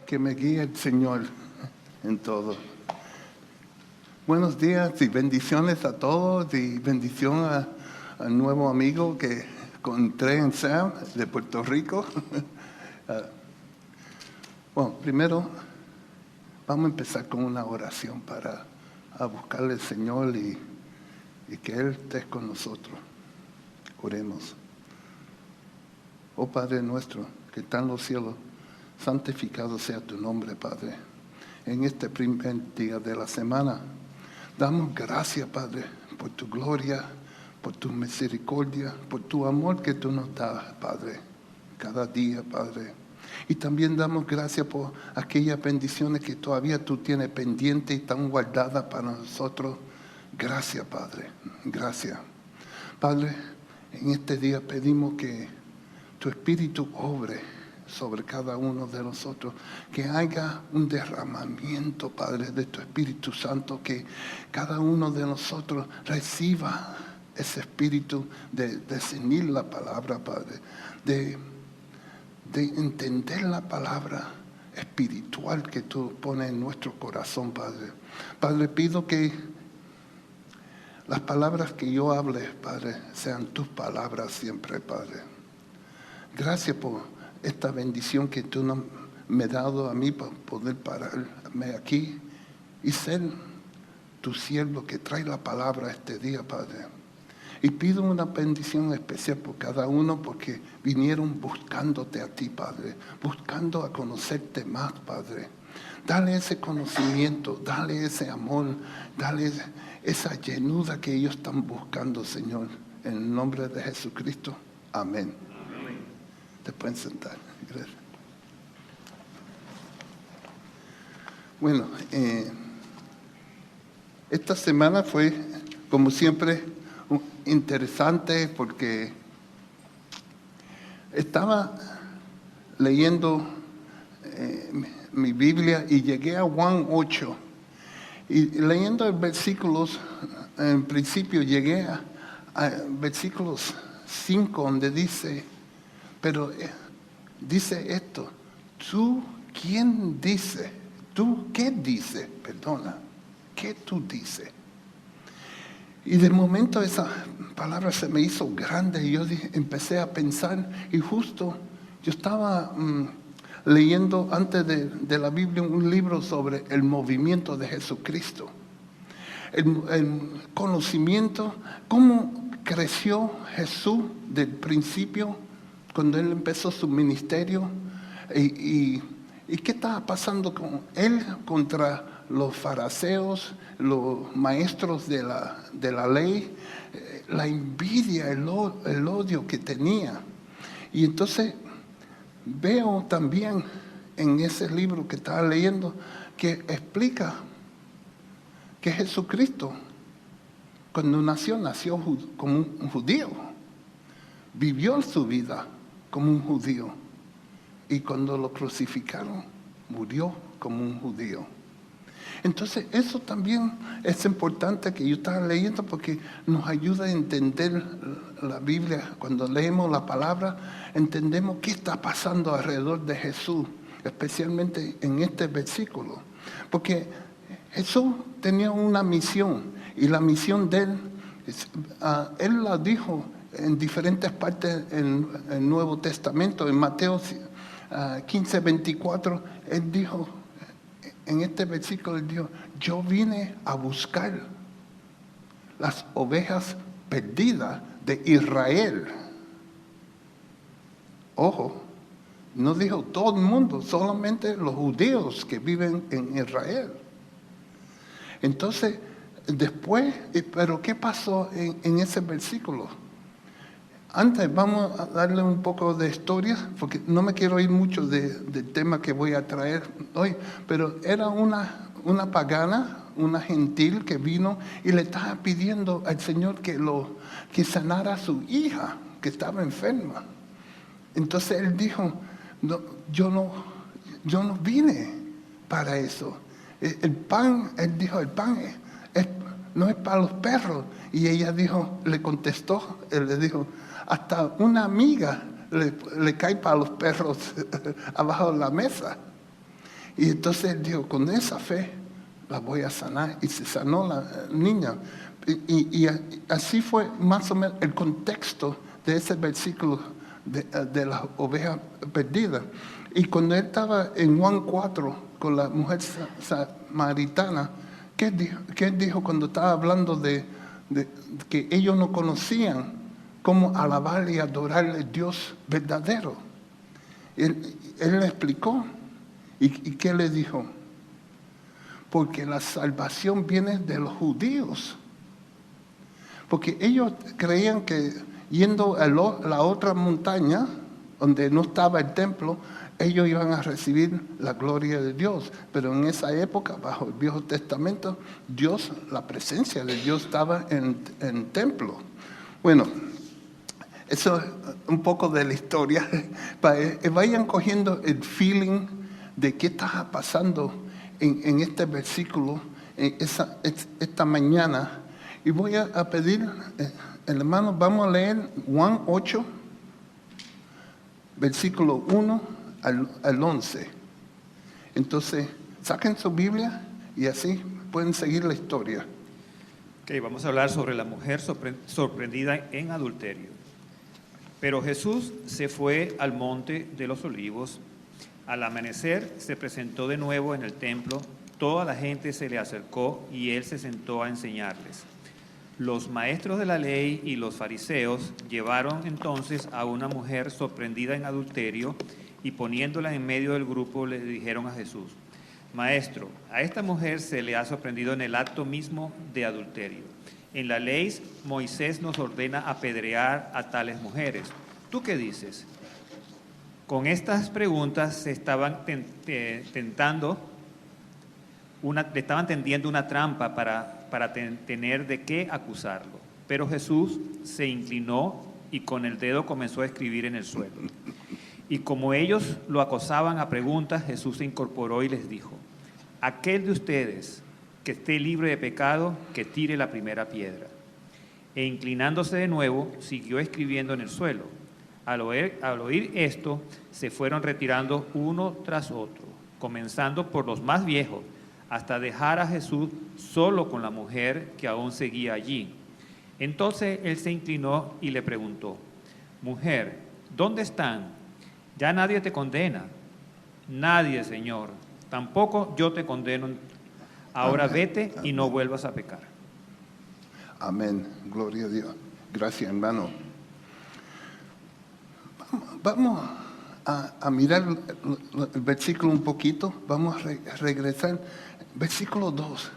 Que me guíe el Señor en todo. Buenos días y bendiciones a todos y bendición al nuevo amigo que encontré en Sam de Puerto Rico. Bueno, primero vamos a empezar con una oración para buscarle al Señor y que Él esté con nosotros. Oremos. Oh Padre nuestro que está en los cielos, santificado sea tu nombre, Padre. En este primer día de la semana, damos gracias, Padre, por tu gloria, por tu misericordia, por tu amor que tú nos das, Padre, cada día, Padre. Y también damos gracias por aquellas bendiciones que todavía tú tienes pendientes y están guardadas para nosotros. Gracias, Padre, gracias. Padre, en este día pedimos que tu Espíritu obre sobre cada uno de nosotros, que haya un derramamiento, Padre, de tu Espíritu Santo, que cada uno de nosotros reciba ese espíritu de discernir la palabra, Padre, de entender la palabra espiritual que tú pones en nuestro corazón, Padre. Padre, pido que las palabras que yo hable, Padre, sean tus palabras siempre, Padre. Gracias por esta bendición que tú me has dado a mí para poder pararme aquí y ser tu siervo que trae la palabra este día, Padre. Y pido una bendición especial por cada uno porque vinieron buscándote a ti, Padre, buscando a conocerte más, Padre. Dale ese conocimiento, dale ese amor, dale esa llenura que ellos están buscando, Señor. En el nombre de Jesucristo. Amén. Te pueden sentar. Gracias. Bueno, esta semana fue, como siempre, interesante porque estaba leyendo mi Biblia y llegué a Juan 8. Y leyendo los versículos, en principio llegué a versículos 5, donde dice... Pero dice esto, ¿tú quién dice? ¿Tú qué dices? Perdona, ¿qué tú dices? Y de momento esa palabra se me hizo grande y yo empecé a pensar y justo yo estaba leyendo antes de la Biblia un libro sobre el movimiento de Jesucristo. El conocimiento, cómo creció Jesús del principio cuando él empezó su ministerio y qué estaba pasando con él contra los fariseos, los maestros de la ley, la envidia, el odio que tenía. Y entonces veo también en ese libro que estaba leyendo que explica que Jesucristo, cuando nació como un judío, vivió su vida como un judío y cuando lo crucificaron murió como un judío. Entonces eso también es importante que yo estaba leyendo porque nos ayuda a entender la Biblia. Cuando leemos la palabra entendemos qué está pasando alrededor de Jesús, especialmente en este versículo, porque Jesús tenía una misión y la misión de él la dijo en diferentes partes en el Nuevo Testamento. En Mateo 15:24, él dijo, en este versículo, él dijo, yo vine a buscar las ovejas perdidas de Israel. Ojo, no dijo todo el mundo, solamente los judíos que viven en Israel. Entonces, después, ¿pero qué pasó en ese versículo? Antes vamos a darle un poco de historia, porque no me quiero ir mucho del tema que voy a traer hoy, pero era una pagana, una gentil que vino y le estaba pidiendo al Señor que sanara a su hija, que estaba enferma. Entonces él dijo, no, yo no vine para eso. El pan, él dijo, el pan no es para los perros. Y ella le contestó, él le dijo, hasta una amiga le cae para los perros abajo de la mesa. Y entonces él dijo, con esa fe la voy a sanar. Y se sanó la niña. Y así fue más o menos el contexto de ese versículo de las ovejas perdidas. Y cuando él estaba en Juan 4 con la mujer samaritana, ¿qué dijo cuando estaba hablando de que ellos no conocían cómo alabarle y adorarle al Dios verdadero? Él le explicó. ¿Y qué le dijo? Porque la salvación viene de los judíos. Porque ellos creían que yendo a la otra montaña, donde no estaba el templo, ellos iban a recibir la gloria de Dios. Pero en esa época, bajo el Viejo Testamento, la presencia de Dios estaba en el templo. Bueno, eso es un poco de la historia. Vayan cogiendo el feeling de qué está pasando en este versículo esta mañana. Y voy a pedir, hermanos, vamos a leer Juan 8, versículo 1 al 11. Entonces, saquen su Biblia y así pueden seguir la historia. Ok, vamos a hablar sobre la mujer sorprendida en adulterio. Pero Jesús se fue al monte de los olivos. Al amanecer se presentó de nuevo en el templo. Toda la gente se le acercó y él se sentó a enseñarles. Los maestros de la ley y los fariseos llevaron entonces a una mujer sorprendida en adulterio y poniéndola en medio del grupo le dijeron a Jesús: Maestro, a esta mujer se le ha sorprendido en el acto mismo de adulterio. En la ley Moisés nos ordena apedrear a tales mujeres. ¿Tú qué dices? Con estas preguntas se estaban le estaban tendiendo una trampa para tener de qué acusarlo. Pero Jesús se inclinó y con el dedo comenzó a escribir en el suelo. Y como ellos lo acosaban a preguntas, Jesús se incorporó y les dijo: Aquel de ustedes que esté libre de pecado, que tire la primera piedra. E inclinándose de nuevo, siguió escribiendo en el suelo. Al oír esto, se fueron retirando uno tras otro, comenzando por los más viejos, hasta dejar a Jesús solo con la mujer que aún seguía allí. Entonces él se inclinó y le preguntó: Mujer, ¿dónde están? Ya nadie te condena. Nadie, Señor. Tampoco yo te condeno. Ahora Amén. vete y no Amén. vuelvas a pecar. Amén. Gloria a Dios. Gracias, hermano. Vamos a mirar el versículo un poquito. Vamos a regresar. Versículo 2.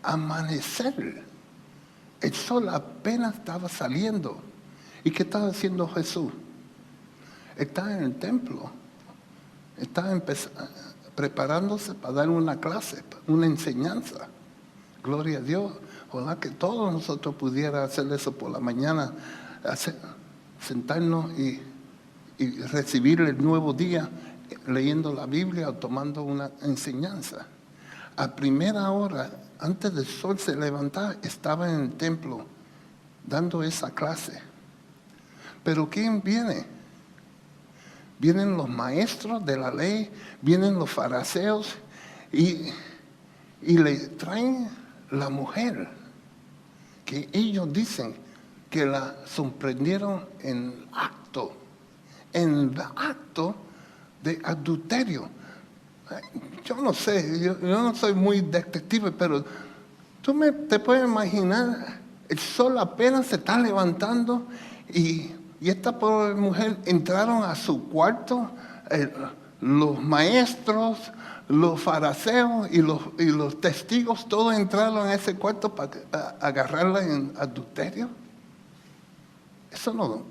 Amanecer. El sol apenas estaba saliendo. ¿Y qué estaba haciendo Jesús? Estaba en el templo. Estaba preparándose para dar una clase, una enseñanza. Gloria a Dios. Ojalá que todos nosotros pudiéramos hacer eso por la mañana. Sentarnos y recibir el nuevo día leyendo la Biblia o tomando una enseñanza. A primera hora, antes del sol se levantaba, estaba en el templo dando esa clase. Pero ¿quién viene? Vienen los maestros de la ley, vienen los fariseos y le traen la mujer que ellos dicen que la sorprendieron en el acto de adulterio. Yo no sé, yo no soy muy detective, pero te puedes imaginar, el sol apenas se está levantando y esta pobre mujer entraron a su cuarto, los maestros, los fariseos y los testigos, todos entraron a ese cuarto para agarrarla en adulterio. Eso no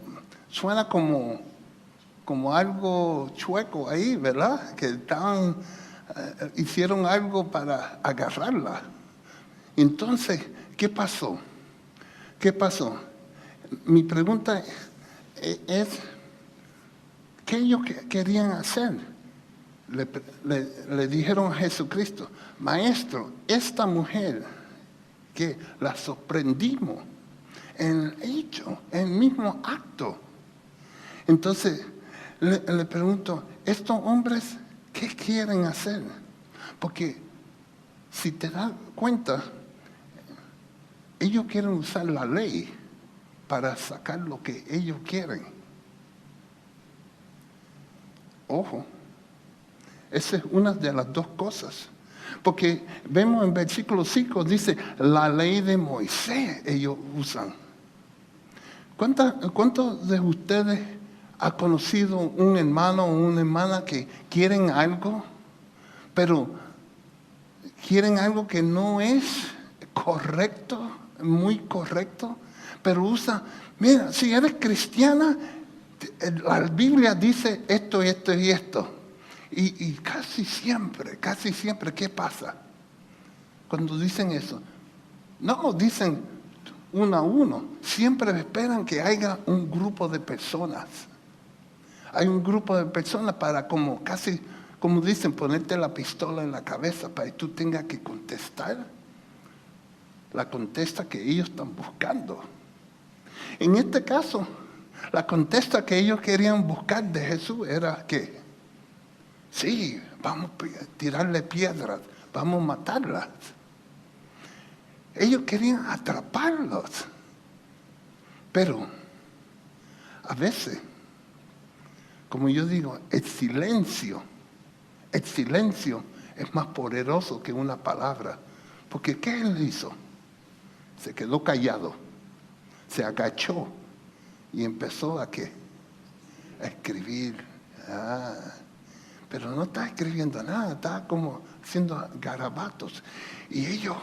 suena como algo chueco ahí, ¿verdad? Que hicieron algo para agarrarla. Entonces, ¿qué pasó? Mi pregunta es, ¿qué ellos querían hacer? Le dijeron a Jesucristo: Maestro, esta mujer que la sorprendimos en el hecho, en el mismo acto. Entonces, le pregunto, ¿estos hombres qué quieren hacer? Porque si te das cuenta, ellos quieren usar la ley para sacar lo que ellos quieren. Ojo, esa es una de las dos cosas. Porque vemos en versículo 5, dice, la ley de Moisés ellos usan. ¿Cuántos de ustedes ha conocido un hermano o una hermana que quieren algo, pero quieren algo que no es correcto, muy correcto, pero usa, mira, si eres cristiana, la Biblia dice esto, esto y esto. Y casi siempre, ¿qué pasa? Cuando dicen eso, no dicen uno a uno, siempre esperan que haya un grupo de personas. Hay un grupo de personas para como dicen, ponerte la pistola en la cabeza para que tú tengas que contestar la contesta que ellos están buscando. En este caso, la contesta que ellos querían buscar de Jesús era que, sí, vamos a tirarle piedras, vamos a matarlas. Ellos querían atraparlos. Pero a veces, como yo digo, el silencio es más poderoso que una palabra. Porque ¿qué él hizo? Se quedó callado, se agachó y empezó a escribir. Pero no está escribiendo nada, está como haciendo garabatos. Y ellos,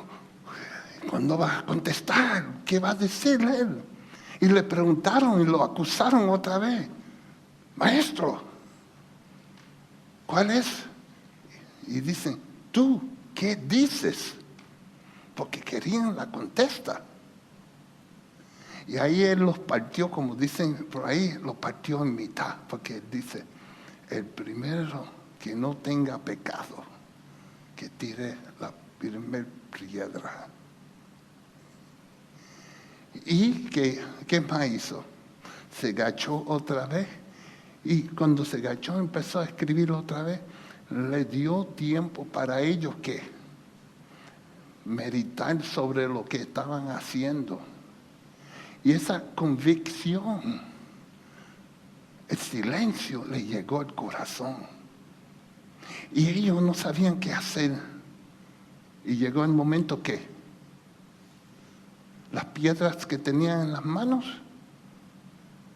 ¿cuándo va a contestar? ¿Qué va a decir él? Y le preguntaron y lo acusaron otra vez. Maestro, ¿cuál es? Y dicen, ¿tú qué dices? Porque querían la contesta. Y ahí él los partió, como dicen por ahí, los partió en mitad. Porque dice, el primero que no tenga pecado, que tire la primera piedra. ¿Y qué más hizo? Se agachó otra vez. Y cuando se agachó empezó a escribir otra vez. Le dio tiempo para ellos que meditar sobre lo que estaban haciendo. Y esa convicción, el silencio le llegó al corazón. Y ellos no sabían qué hacer. Y llegó el momento que las piedras que tenían en las manos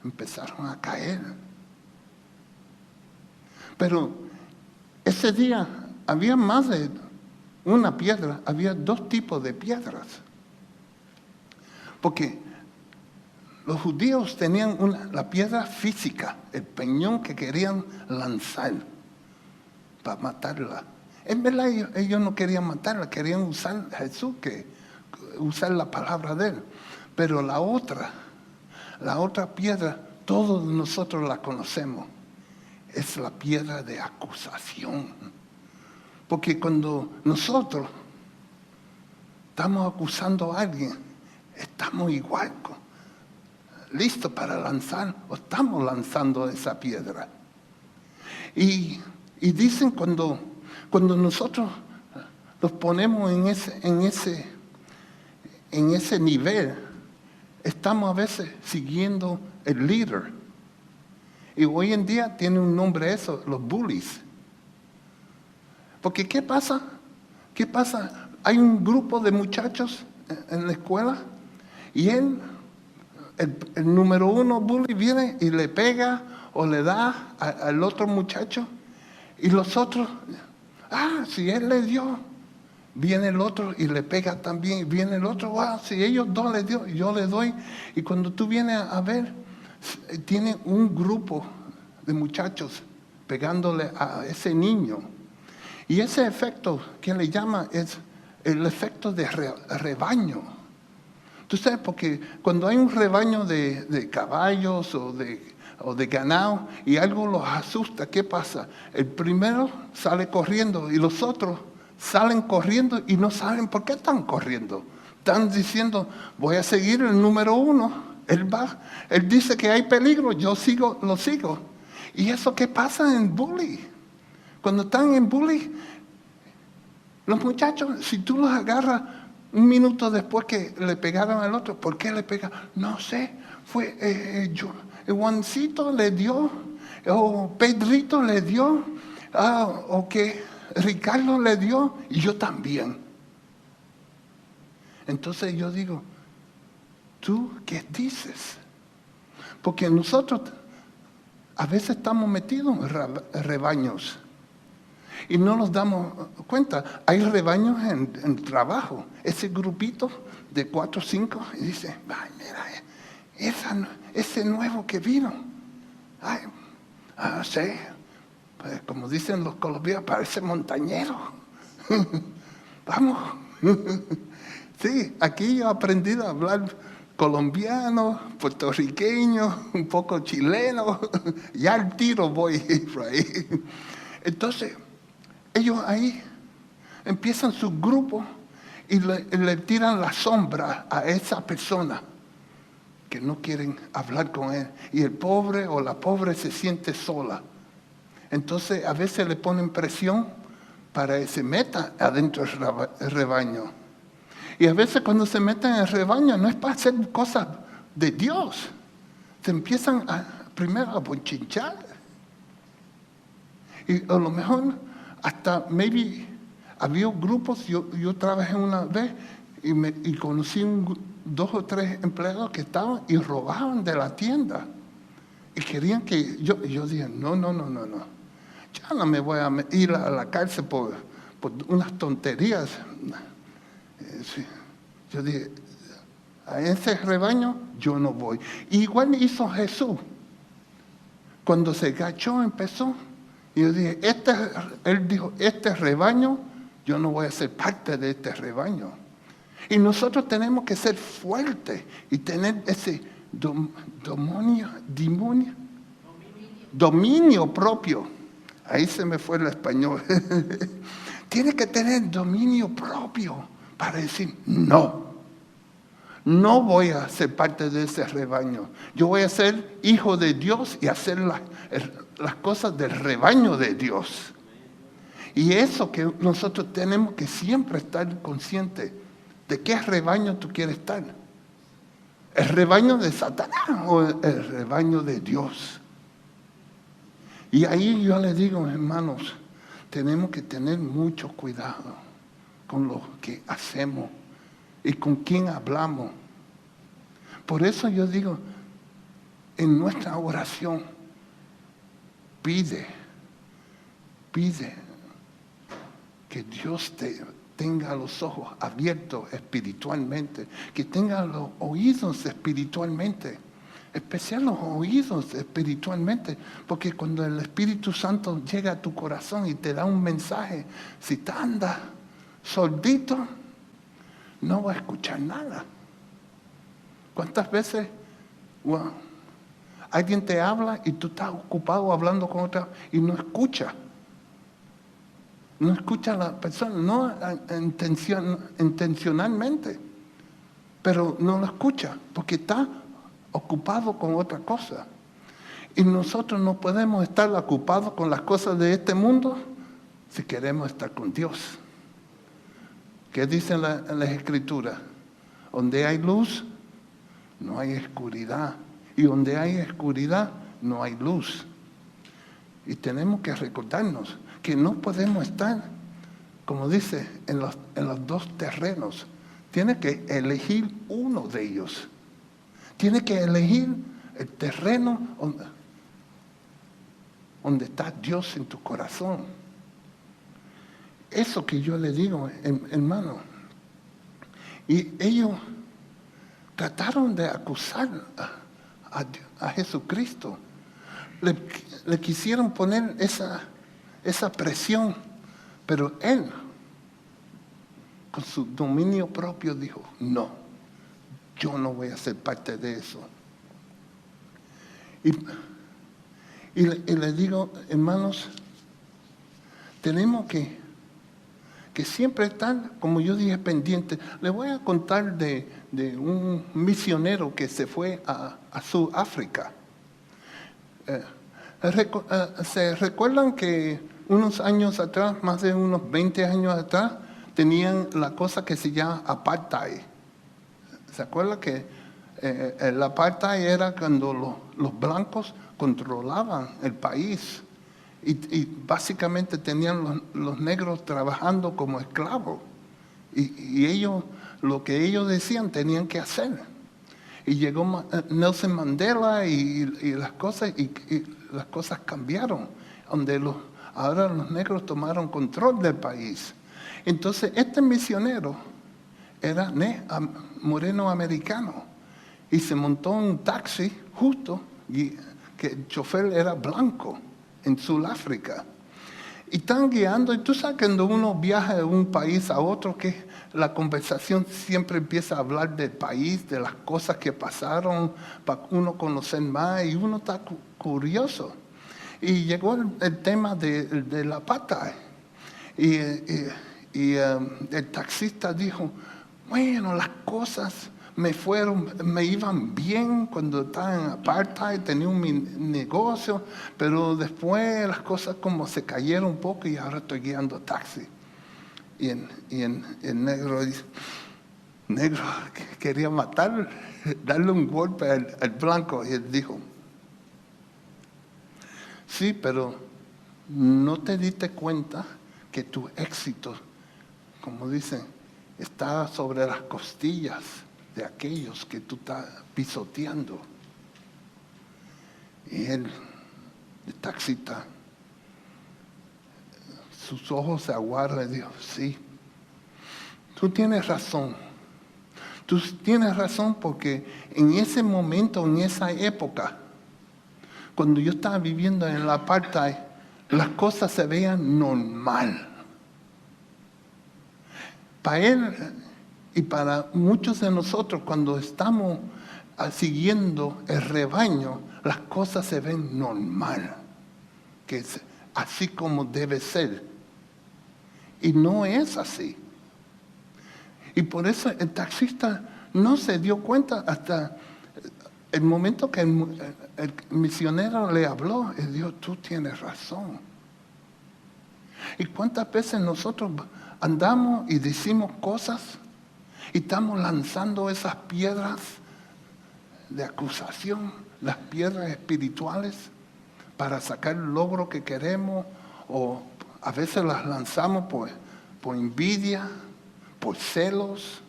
empezaron a caer. Pero ese día había más de una piedra, había dos tipos de piedras. Porque los judíos tenían la piedra física, el peñón que querían lanzar para matarla. En verdad ellos no querían matarla, querían usar a Jesús, usar la palabra de él. Pero la otra piedra, todos nosotros la conocemos, es la piedra de acusación. Porque cuando nosotros estamos acusando a alguien, estamos igual, listos para lanzar, o estamos lanzando esa piedra. Y dicen cuando nosotros los ponemos en ese nivel, estamos a veces siguiendo el líder. Y hoy en día tiene un nombre eso, los bullies. Porque ¿qué pasa? Hay un grupo de muchachos en la escuela y el número uno bully viene y le pega o le da al otro muchacho y los otros, si él le dio, viene el otro y le pega también, y viene el otro, si ellos dos le dio, yo le doy. Y cuando tú vienes a ver, tiene un grupo de muchachos pegándole a ese niño. Y ese efecto que le llama es el efecto de rebaño. Tú sabes, porque cuando hay un rebaño de caballos o de ganado y algo los asusta, ¿qué pasa? El primero sale corriendo y los otros salen corriendo y no saben por qué están corriendo. Están diciendo, voy a seguir el número uno. Él dice que hay peligro, yo lo sigo. ¿Y eso qué pasa en bully? Cuando están en bully, Los muchachos, si tú los agarras un minuto después que le pegaron al otro, ¿por qué le pegaron? No sé, fue Juancito le dio, o Pedrito le dio, o que Ricardo le dio, y yo también. Entonces yo digo, ¿tú qué dices? Porque nosotros a veces estamos metidos en rebaños y no nos damos cuenta. Hay rebaños en trabajo. Ese grupito de 4 o 5 y dice, ay, mira, ese nuevo que vino. Ay, sí, pues, como dicen los colombianos, parece montañero. Vamos. Sí, aquí yo he aprendido a hablar colombiano, puertorriqueño, un poco chileno. Ya al tiro voy por ahí. Entonces, ellos ahí empiezan su grupo y le tiran la sombra a esa persona que no quieren hablar con él. Y el pobre o la pobre se siente sola. Entonces, a veces le ponen presión para que se meta adentro del rebaño. Y a veces cuando se meten en el rebaño no es para hacer cosas de Dios. Se empiezan primero a bonchinchar. Y a lo mejor hasta maybe había grupos, yo trabajé una vez y conocí 2 o 3 empleados que estaban y robaban de la tienda. Y querían que yo dije, no. Ya no me voy a ir a la cárcel por unas tonterías. Sí. Yo dije, a ese rebaño yo no voy. Y igual hizo Jesús. Cuando se agachó empezó. Y yo dije, él dijo, este rebaño, yo no voy a ser parte de este rebaño. Y nosotros tenemos que ser fuertes y tener ese dominio propio. Ahí se me fue el español. Tiene que tener dominio propio para decir, no voy a ser parte de ese rebaño. Yo voy a ser hijo de Dios y hacer las cosas del rebaño de Dios. Y eso que nosotros tenemos que siempre estar conscientes de qué rebaño tú quieres estar. ¿El rebaño de Satanás o el rebaño de Dios? Y ahí yo les digo, hermanos, tenemos que tener mucho cuidado con lo que hacemos y con quién hablamos. Por eso yo digo, en nuestra oración, pide que Dios tenga los ojos abiertos espiritualmente, que tenga los oídos espiritualmente, especial los oídos espiritualmente, porque cuando el Espíritu Santo llega a tu corazón y te da un mensaje, si te andas sordito, no va a escuchar nada. ¿Cuántas veces alguien te habla y tú estás ocupado hablando con otra y no escucha? No escucha a la persona, no intencionalmente, pero no lo escucha porque está ocupado con otra cosa. Y nosotros no podemos estar ocupados con las cosas de este mundo si queremos estar con Dios. ¿Qué dicen las Escrituras? Donde hay luz, no hay oscuridad. Y donde hay oscuridad, no hay luz. Y tenemos que recordarnos que no podemos estar, como dice, en los 2 terrenos. Tiene que elegir uno de ellos. Tiene que elegir el terreno donde está Dios en tu corazón. Eso que yo le digo, hermano. Y ellos trataron de acusar a Jesucristo. Le quisieron poner esa presión, pero él, con su dominio propio, dijo, no, yo no voy a ser parte de eso. Y le digo, hermanos, tenemos que siempre estar, como yo dije, pendientes. Les voy a contar de un misionero que se fue a Sudáfrica. ¿Se recuerdan que unos años atrás, más de unos 20 años atrás, tenían la cosa que se llama apartheid. ¿Se acuerda que el apartheid era cuando los blancos controlaban el país y básicamente tenían los negros trabajando como esclavos y ellos, lo que ellos decían tenían que hacer. Y llegó Nelson Mandela y las cosas cambiaron, donde ahora los negros tomaron control del país. Entonces este misionero era moreno americano y se montó en un taxi justo y que el chofer era blanco en Sudáfrica. Y están guiando, y tú sabes que cuando uno viaja de un país a otro, que la conversación siempre empieza a hablar del país, de las cosas que pasaron, para uno conocer más, y uno está curioso. Y llegó el tema de la apartheid. Y el taxista dijo, bueno, las cosas me iban bien cuando estaba en apartheid, tenía un negocio, pero después las cosas como se cayeron un poco y ahora estoy guiando taxi. Y el negro dice, quería matar, darle un golpe al blanco. Y él dijo, sí, pero no te diste cuenta que tu éxito, como dicen, está sobre las costillas de aquellos que tú estás pisoteando. Y el taxista, sus ojos se aguaron y dijo, sí, tú tienes razón. Tú tienes razón porque en ese momento, en esa época, cuando yo estaba viviendo en la apartheid, las cosas se veían normal. Para él y para muchos de nosotros, cuando estamos siguiendo el rebaño, las cosas se ven normal, que es así como debe ser. Y no es así. Y por eso el taxista no se dio cuenta hasta el momento que el misionero le habló. Él dijo, tú tienes razón. ¿Y cuántas veces nosotros andamos y decimos cosas y estamos lanzando esas piedras de acusación, las piedras espirituales, para sacar el logro que queremos, o a veces las lanzamos por envidia, por celos,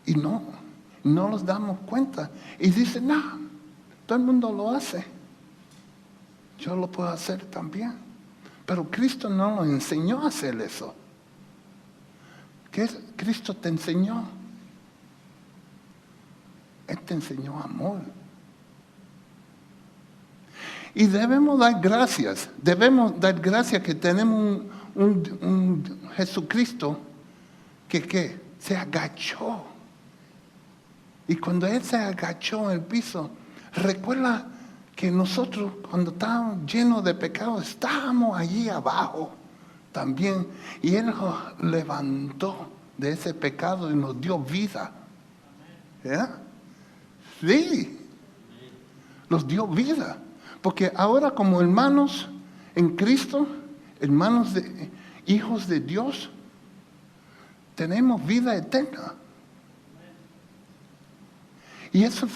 y no nos damos cuenta. Y dicen, no, todo el mundo lo hace, yo lo puedo hacer también. Pero Cristo no nos enseñó a hacer eso. ¿Qué Cristo te enseñó? Él te enseñó amor. Y debemos dar gracias que tenemos un Jesucristo que se agachó. Y cuando Él se agachó en el piso, recuerda que nosotros cuando estábamos llenos de pecado, estábamos allí abajo también. Y Él nos levantó de ese pecado y nos dio vida. ¿Ya? Sí, nos dio vida. Porque ahora como hermanos en Cristo, hermanos de hijos de Dios, tenemos vida eterna. Y eso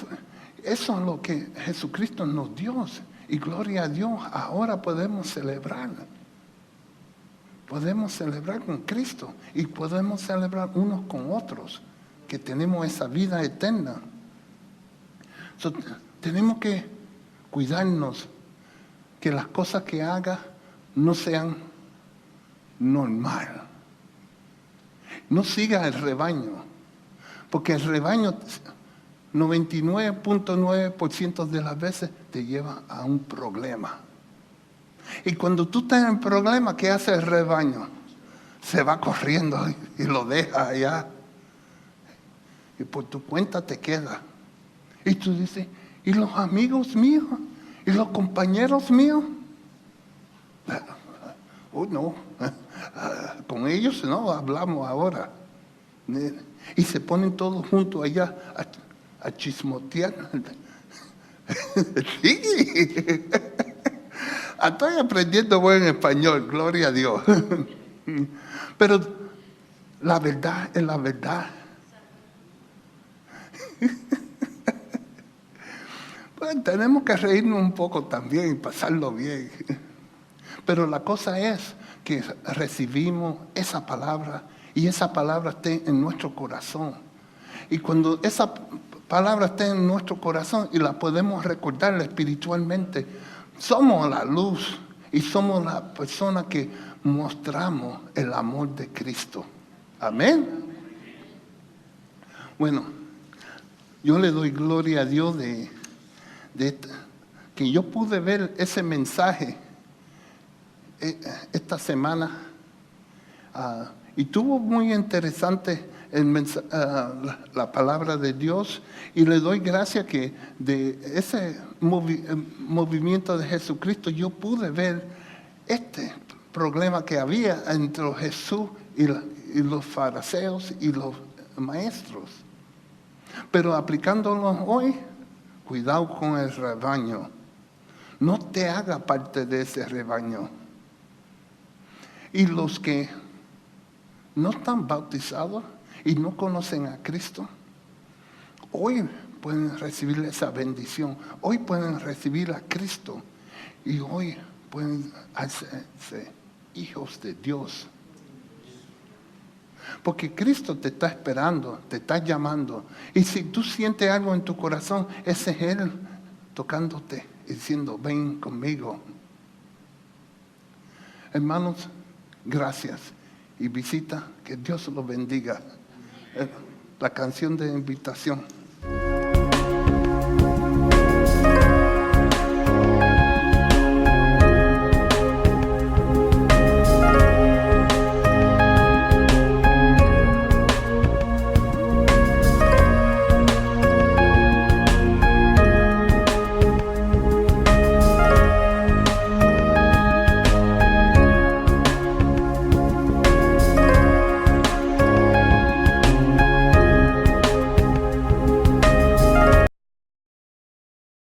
es lo que Jesucristo nos dio. Y gloria a Dios, ahora podemos celebrar. Podemos celebrar con Cristo y podemos celebrar unos con otros, que tenemos esa vida eterna. Tenemos que cuidarnos, que las cosas que haga no sean normal. No siga el rebaño, porque el rebaño 99.9% de las veces te lleva a un problema. Y cuando tú estás en problema, ¿qué hace el rebaño? Se va corriendo y lo deja allá. Y por tu cuenta te queda. Y tú dices, ¿y los amigos míos? ¿Y los compañeros míos? No, con ellos no hablamos ahora. Y se ponen todos juntos allá a chismotear. Sí. Estoy aprendiendo buen español, gloria a Dios. Pero la verdad es la verdad. Pues tenemos que reírnos un poco también y pasarlo bien. Pero la cosa es que recibimos esa palabra y esa palabra esté en nuestro corazón. Y cuando esa palabra esté en nuestro corazón y la podemos recordar espiritualmente, somos la luz y somos la persona que mostramos el amor de Cristo. Amén. Bueno, yo le doy gloria a Dios que yo pude ver ese mensaje esta semana y tuvo muy interesante la palabra de Dios, y le doy gracias que de ese movimiento de Jesucristo yo pude ver este problema que había entre Jesús y los fariseos y los maestros. Pero aplicándolo hoy, cuidado con el rebaño. No te haga parte de ese rebaño. Y los que no están bautizados y no conocen a Cristo, hoy pueden recibir esa bendición. Hoy pueden recibir a Cristo. Y hoy pueden hacerse hijos de Dios. Porque Cristo te está esperando, te está llamando. Y si tú sientes algo en tu corazón, ese es Él tocándote y diciendo, ven conmigo. Hermanos, gracias. Y visita, que Dios los bendiga. La canción de invitación.